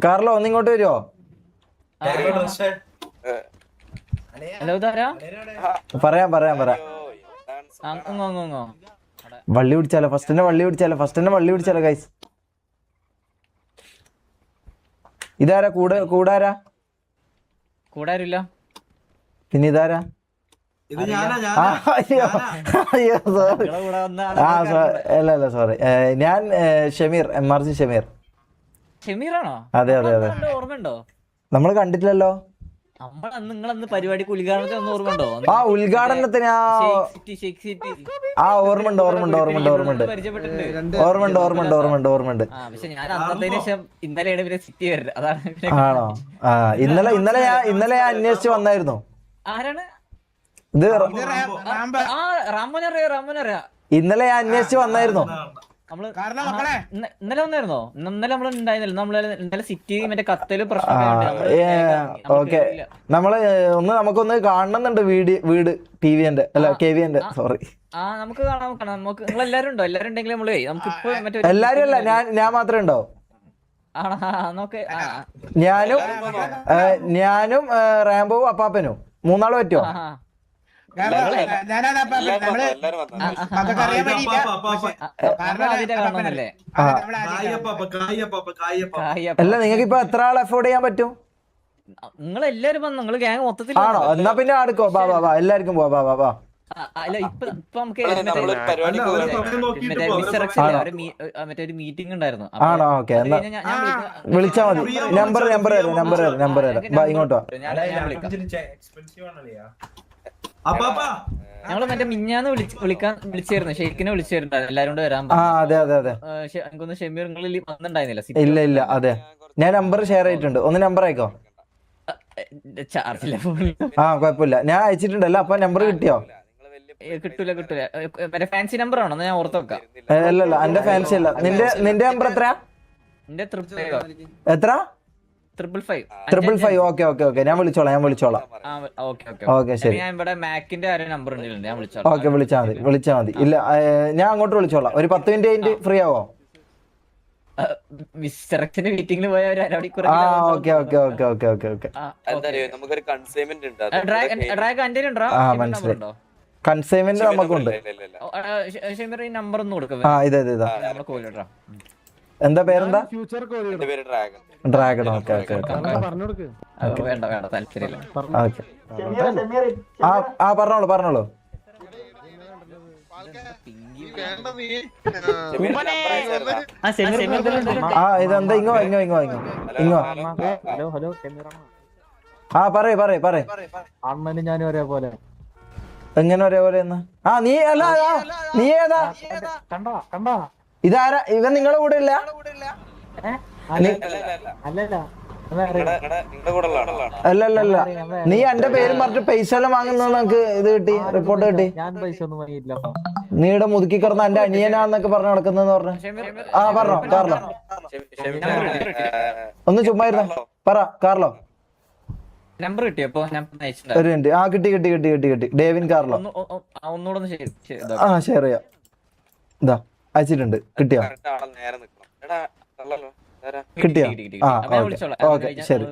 Carlo ഒന്ന് ഇങ്ങോട്ട് വരുവോ? ഹലോ ഇതാരാ? പറയാം. വള്ളി പിടിച്ചാലോ? ഫസ്റ്റ് വള്ളി പിടിച്ചാലോ ഗൈസ്? ഇതാരാ കൂടാരാ? കൂടാരില്ല. പിന്നെ ഇതാരാ? സോറി. ഞാൻ ഷമീർ, MRC ഷമീർ. ഷമീറാണോ? അതെ. ഓർമ്മയുണ്ടോ? നമ്മൾ കണ്ടിട്ടില്ലല്ലോ. നിങ്ങളന്ന് പരിപാടിക്ക് ഉദ്ഘാടനത്തിന് ഒന്ന് ഓർമ്മയുണ്ടോ? ഉദ്ഘാടനത്തിന് ഓർമ്മയുണ്ട്. പക്ഷെ ഞാൻ അന്നത്തേന് ശേഷം ഇന്നലെയാണ് പിന്നെ സിറ്റി വരുന്നത്. അതാണ്. ആണോ? ഇന്നലെ ഞാൻ അന്വേഷിച്ച് വന്നായിരുന്നു. ആരാണ് ഇത്? റാമോനറിയാ. ഇന്നലെ ഞാൻ അന്വേഷിച്ച് വന്നായിരുന്നു. ഇന്നലെ വന്നായിരുന്നോ? ഇന്നലെ നമ്മൾ ഉണ്ടായിരുന്നില്ല. ഇന്നലെ സിറ്റി മറ്റേ കത്തല് പ്രശ്നം. ഓക്കെ, നമുക്കൊന്ന് കാണണമെന്നുണ്ട് വീട് TVന്റെ അല്ല KVന്റെ. സോറി. നമുക്ക് കാണാം. നമുക്ക് നിങ്ങൾ എല്ലാരും ഉണ്ടോ? എല്ലാരും ഉണ്ടെങ്കിൽ നമ്മള് നമുക്കിപ്പോ മറ്റേ എല്ലാരും അല്ല, ഞാൻ മാത്രമേ ഉണ്ടോ? ഞാനും റാംബോവും അപ്പാപ്പനും 3 ആള് പറ്റുമോ? അല്ല, നിങ്ങൾക്ക് ഇപ്പൊ എത്ര ആൾ അഫോർഡ് ചെയ്യാൻ പറ്റും? നിങ്ങൾ എല്ലാരും വന്നു. നിങ്ങൾ ഗ്യാങ് മൊത്തത്തിൽ ആണോ? എന്നാ പിന്നെ അടുക്കോ. ബാ എല്ലാവർക്കും പോവാ. അല്ല ഇപ്പൊ നമുക്ക് മറ്റേ ഒരു മീറ്റിംഗ് ഉണ്ടായിരുന്നു. ആണോ? ഓക്കെ, എന്നാ വിളിച്ചാ മതി. നമ്പർ തരാം. ഇങ്ങോട്ടോ. ഞങ്ങള് മറ്റേ മിഞ്ഞാന്ന് വിളിച്ചായിരുന്നു. ഷെയ്ഖിനെ വിളിച്ചായിരുന്നു എല്ലാരും കൂടെ വരാൻ. അതെ. എനിക്കൊന്ന് ഷെമീർ നിങ്ങളിൽ വന്നിട്ടുണ്ടായിരുന്നില്ല. ഇല്ല. അതെ, ഞാൻ നമ്പർ ഷെയർ ചെയ്തിട്ടുണ്ട്. ഒന്ന് നമ്പർ അയക്കോ? ചാർജില്ല. കുഴപ്പമില്ല, ഞാൻ അയച്ചിട്ടുണ്ടല്ലോ. അപ്പൊ നമ്പർ കിട്ടിയോ? കിട്ടൂല. മറ്റേ ഫാൻസി നമ്പർ ആണോ? ഞാൻ ഓർത്ത് വെക്കാം. അല്ലല്ല, എന്റെ ഫാൻസി അല്ല. നിന്റെ നമ്പർ എത്രയാ? എന്റെ എത്ര? 555. ഓക്കെ. ഞാൻ വിളിച്ചോളാം. ഓക്കെ, ശരി. ഞാൻ ഇവിടെ മാക്കിന്റെ നമ്പർ ഉണ്ട്. ഞാൻ ഓക്കെ, വിളിച്ചാ മതി. ഇല്ല, ഞാൻ അങ്ങോട്ട് വിളിച്ചോളാം. ഒരു 10 മിനിറ്റ് കഴിഞ്ഞിട്ട് ഫ്രീ ആവോ? മീറ്റിംഗിൽ പോയ ഒരു അരമണിക്കൂർ. ഓക്കെ. നമുക്കൊരു കൺസൈൻമെന്റ് ഉണ്ട്. മനസ്സിലായി. കൺസൈൻമെന്റ് നമുക്കുണ്ട്. നമ്പർ ഒന്ന് കൊടുക്കാം. ഇതാ. എന്താ പേരെന്താ? ഡ്രാഗൺ. ഓക്കെ. വേണ്ട താല്പര്യമില്ല. പറഞ്ഞോളൂ. ഇതെന്താ? ഇങ്ങോ. പറയ്. അണ്ണനും ഞാനും ഒരേപോലെ. എങ്ങനെ ഒരേപോലെ? നീ ഏതാ? കണ്ടാ ഇതാരാ? ഇവൻ നിങ്ങളുടെ കൂടെ ഇല്ല? അല്ലല്ല, നീ എന്റെ പേരും പറഞ്ഞിട്ട് പൈസ എല്ലാം വാങ്ങുന്ന നമുക്ക് ഇത് കിട്ടി, റിപ്പോർട്ട് കിട്ടി. ഞാൻ പൈസ ഒന്നും വാങ്ങിയില്ല. നീ ഇവിടെ മുതുക്കി കിടന്ന എന്റെ അനിയനാന്നൊക്കെ പറഞ്ഞു നടക്കുന്നെന്ന് പറഞ്ഞു. പറഞ്ഞോ കാർലോ. ഒന്ന് ചുമ്മാ ഇരുന്നോ. പറ കാർലോ. നമ്പർ കിട്ടിയപ്പോ ഒരു മിനിറ്റ്. കിട്ടി. ഡേവിൻ കാർലോ. ഷെയർ ചെയ്യാം. ഇതാ അയച്ചിട്ടുണ്ട്. കിട്ടിയോ? കിട്ടിയോ? ഓക്കെ, ശരി.